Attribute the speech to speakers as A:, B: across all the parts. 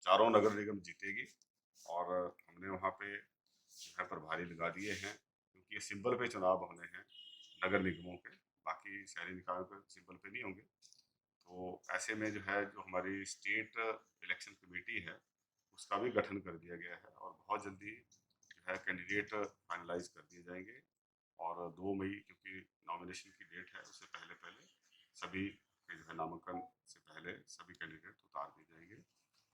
A: चारों नगर निगम जीतेगी और हमने वहाँ पे जो है प्रभारी लगा दिए हैं, क्योंकि ये सिंबल पे चुनाव होने हैं नगर निगमों के, बाकी शहरी निकायों के सिंबल पे नहीं होंगे। तो ऐसे में जो है, जो हमारी स्टेट इलेक्शन कमेटी है उसका भी गठन कर दिया गया है और बहुत जल्दी जो है कैंडिडेट फाइनलाइज कर दिए जाएंगे। और 2 मई क्योंकि नॉमिनेशन की डेट है, उससे पहले पहले सभी के जो है नामांकन से पहले सभी कैंडिडेट उतार दिए जाएंगे।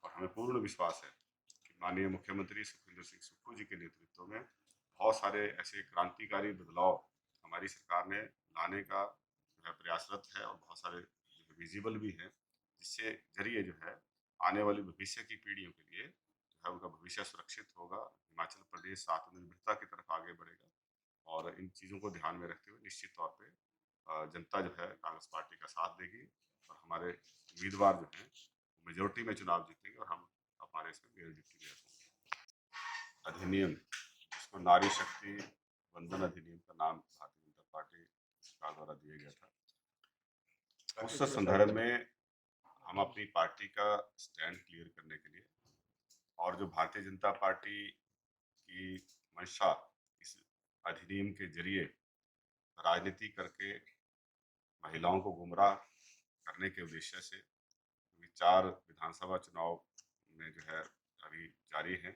A: और हमें पूर्ण विश्वास है कि माननीय मुख्यमंत्री सुखविंदर सिंह सुक्खू जी के नेतृत्व में बहुत सारे ऐसे क्रांतिकारी बदलाव हमारी सरकार ने लाने का जो है प्रयासरत है और बहुत सारे विजिबल भी हैं, जिससे जरिए जो है आने वाली भविष्य की पीढ़ियों के लिए जो है उनका भविष्य सुरक्षित होगा। हिमाचल प्रदेश आत्मनिर्भरता की तरफ आगे बढ़ेगा और इन चीज़ों को ध्यान में रखते हुए निश्चित तौर पे जनता जो है कांग्रेस पार्टी का साथ देगी और हमारे उम्मीदवार जो हैं मेजोरिटी में चुनाव जीतेंगे और हम हमारे इसमें मेयर डिप्टी मेयर होंगे। अधिनियम जिसको नारी शक्ति वंदन अधिनियम का नाम भारतीय जनता पार्टी सरकार द्वारा दिया गया था, उस संदर्भ में हम अपनी पार्टी का स्टैंड क्लियर करने के लिए और जो भारतीय जनता पार्टी की मंशा इस अधिनियम के जरिए राजनीति करके महिलाओं को गुमराह करने के उद्देश्य से 4 विधानसभा चुनाव में जो है अभी जारी है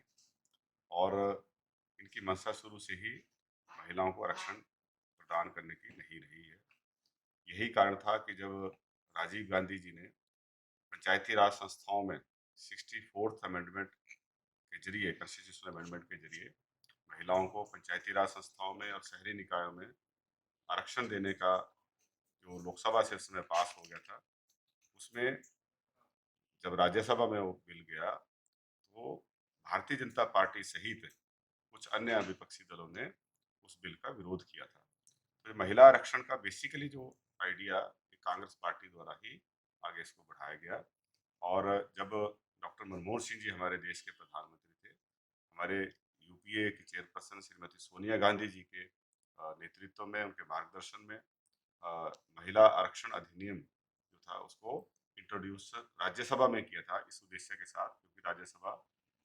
A: और इनकी मंशा शुरू से ही महिलाओं को आरक्षण प्रदान करने की नहीं रही है। यही कारण था कि जब राजीव गांधी जी ने पंचायती राज संस्थाओं में 64th अमेंडमेंट के जरिए, कॉन्स्टिट्यूशनल अमेंडमेंट के जरिए महिलाओं को पंचायती राज संस्थाओं में और शहरी निकायों में आरक्षण देने का जो लोकसभा से उस समय पास हो गया था, उसमें जब राज्यसभा में वो बिल गया तो भारतीय जनता पार्टी सहित कुछ अन्य विपक्षी दलों ने उस बिल का विरोध किया था। तो महिला आरक्षण का बेसिकली जो आइडिया कांग्रेस पार्टी द्वारा ही आगे इसको बढ़ाया गया। और जब डॉक्टर मनमोहन सिंह जी हमारे देश के प्रधानमंत्री थे, हमारे यूपीए की चेयरपर्सन श्रीमती सोनिया गांधी जी के नेतृत्व में, उनके मार्गदर्शन में महिला आरक्षण अधिनियम जो था उसको इंट्रोड्यूस राज्यसभा में किया था इस उद्देश्य के साथ, क्योंकि राज्यसभा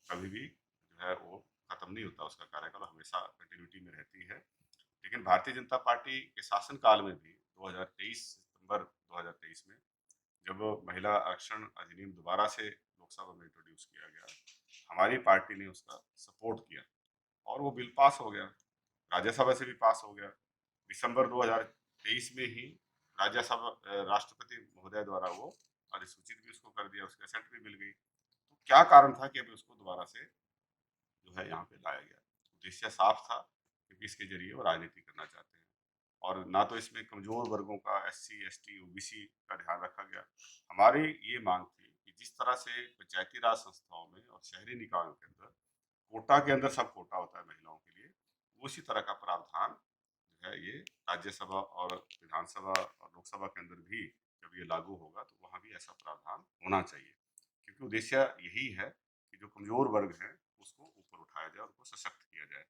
A: कभी भी जो है वो खत्म नहीं होता, उसका कार्यकाल हमेशा कंटिन्यूटी में रहती है। लेकिन भारतीय जनता पार्टी के शासनकाल में भी 2023 सितंबर 2023 में जब महिला आरक्षण अधिनियम दोबारा से लोकसभा में इंट्रोड्यूस किया गया, हमारी पार्टी ने उसका सपोर्ट किया और वो बिल पास हो गया, राज्यसभा से भी पास हो गया। दिसंबर 2023 में ही राज्यसभा राष्ट्रपति महोदय द्वारा वो अधिसूचित भी उसको कर दिया, उसकी एसेंट भी मिल गई। तो क्या कारण था कि अभी उसको दोबारा से जो है यहाँ पे लाया गया? उद्देश्य साफ था, क्योंकि इसके जरिए वो राजनीति करना चाहते हैं और ना तो इसमें कमजोर वर्गों का, एससी, एसटी, ओबीसी का ध्यान रखा गया। हमारी ये मांग थी कि जिस तरह से पंचायती राज संस्थाओं में और शहरी निकायों के अंदर कोटा के अंदर सब कोटा होता है महिलाओं के लिए, उसी तरह का प्रावधान जो है ये राज्यसभा और विधानसभा और लोकसभा के अंदर भी जब ये लागू होगा तो वहाँ भी ऐसा प्रावधान होना चाहिए, क्योंकि उद्देश्य यही है कि जो कमजोर वर्ग हैं उसको ऊपर उठाया जाए, उनको सशक्त किया जाए।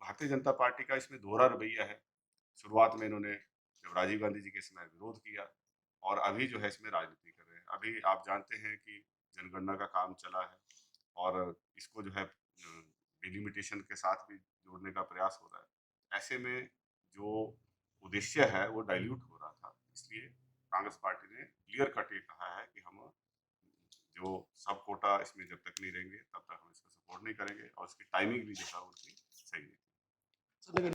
A: भारतीय जनता पार्टी का इसमें दोहरा रवैया है। शुरुआत में इन्होंने जब राजीव गांधी जी के समय विरोध किया और अभी जो है इसमें राजनीति कर रहे हैं। अभी आप जानते हैं कि जनगणना का काम चला है और इसको जो है डिलिमिटेशन के साथ भी जोड़ने का प्रयास हो रहा है। ऐसे में जो उद्देश्य है वो डाइल्यूट हो रहा था, इसलिए कांग्रेस पार्टी ने क्लियर कट ये कहा है कि हम जो सब कोटा इसमें जब तक नहीं रहेंगे तब तक हम इसका सपोर्ट नहीं करेंगे और इसकी टाइमिंग भी जो था उनकी